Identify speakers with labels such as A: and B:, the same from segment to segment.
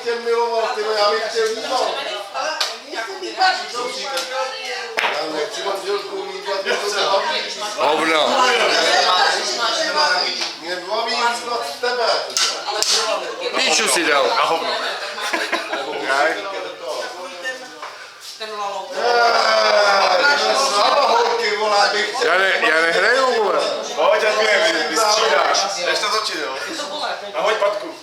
A: tě miloval, ty já bych tě líbal. Já nechci manželku líbat, to se baví.
B: Hovno.
A: Mě baví líbat tebe.
B: Píču si dal.
C: Na hovno.
B: Já nehraju, vole.
C: Pojď, ať mě vystřídáš. Jdeš to točit, jo? Ahoď patku.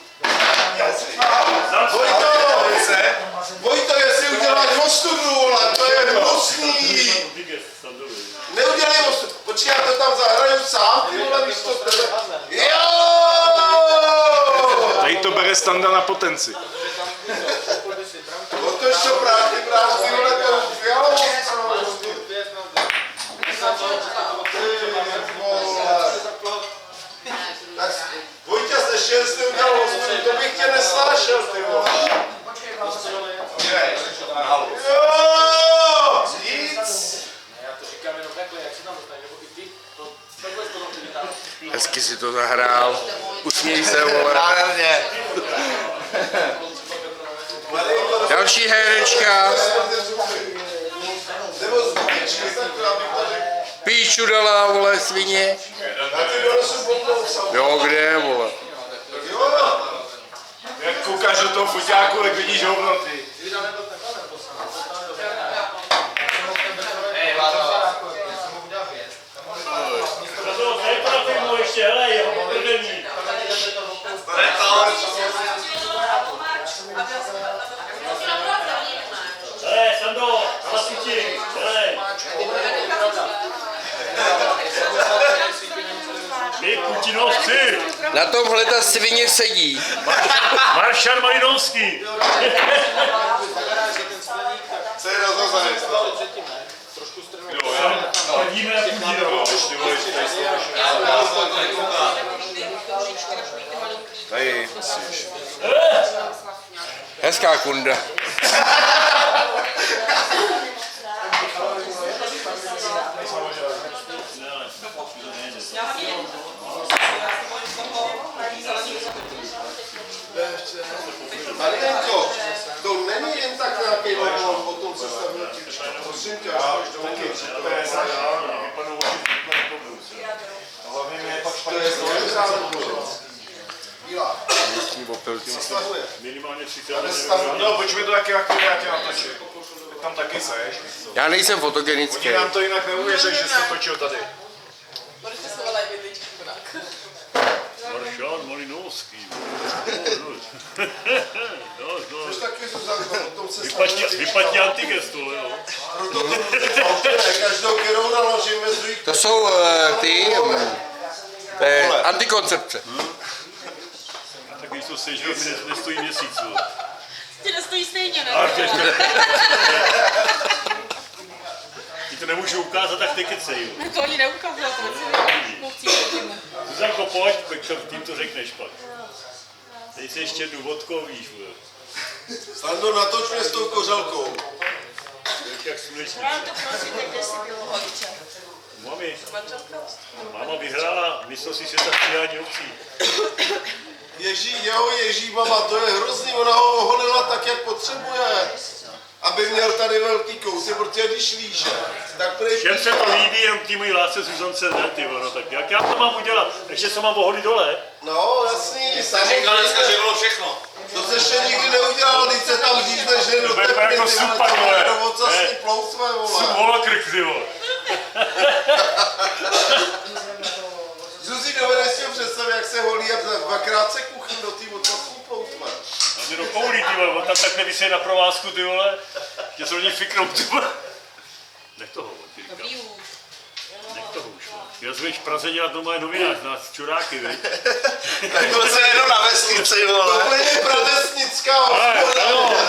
A: Vojto, jestli uděláš ostudu, vole, to je hnusný. Neudělej ostudu. Počkej, já to tam zahraju sám, ty vole, víš to tebe. Jo!
C: Tady to bere Standa na potenci.
A: No to ještě právě, vole, to fialovou stranu. Tak Vojtěz, ještě jestli udělal ostudu, to bych tě nesnášel, ty vole. Jo! Nic!
B: Hezky si to zahrál. Usměj se, vole. Další herečka. Píču dala, vole, svině. Jo, kde, vole.
C: Jak koukáš do toho foťáku, jak vidíš hovno, ty.
D: Ještě, hele, jeho prodení. Hele, Sando, hlasiči, hele. My Putinovci.
B: Na tomhle ta svině sedí.
D: Maršan Malinovský.
A: Co je rozhozený?
D: Chodíme na Putinova.
C: Tady.
B: Hezká kunda.
A: Marinko, to není jen tak nějaký obor, potom se stavil tička. Prosím tě, až do mě. To je bílá. Stahuje.
D: Minimálně 30.
C: No, pojď mi to taky já tě natočím. Tam taky seš.
B: Já nejsem fotogenický.
C: Oni nám to jinak neuvěří, že jsi to točil tady.
D: Maršan Malinovský.
A: Což taky Zuzanko, potom se
D: Vypatně antigesto, jo.
A: Proto každou kterou naložím ve svých...
B: To jsou ty antikoncepce.
D: Tak když to sežil, mi nestojí měsíc.
E: Ti nestojí stejně, ne?
D: Ti to nemůžu ukázat, tak nekecej.
E: To oni neukazuje, to
D: Zuzanko, pojď, tím to řekneš pak. Teď si ještě jednu vodkou, víš, vole.
A: Stando, natoč mě s tou kořalkou.
D: Jak slunečnice.
E: Mám to prosím, teď 10 kg hodiče.
D: Mami, máma vyhrála mistrovství světa stříhání obcí.
A: Ježí, mama, to je hrozný, ona ho oholila tak, jak potřebuje. Aby měl tady velký kousy, protože když líže, tak prý...
D: Všem se to líbí, jen ty mojí lásce Zuzance ne, ty no, tak jak já to mám udělat? Ještě se mám oholit dole?
A: No, jasný, samozřejmě.
C: Dneska, že bylo všechno.
A: To se ještě nikdy neudělalo, když se tam dízne, že do
D: To je
A: tepny,
D: jako
A: ty
D: super,
A: vole,
D: vole.
A: to je ocasný ploutve, vole.
D: Vola krk, ty vole.
A: Zuzi, dovedeš si ho představit, jak se holí a dvakrát se kuchyň do té ocasný ploutve.
D: A mě do koulí, ty vole, on tam tak nevyseje na provázku, ty vole. Tě se do ní fiknou, ty vole. Nech toho, ti říkám. Nech toho už, vole. Já zveš v Praze dělat normálně novinář, nás čuráky, veď.
C: Tak to se jenom na vesnici, vole.
A: Tohle je pravesnická hospoda.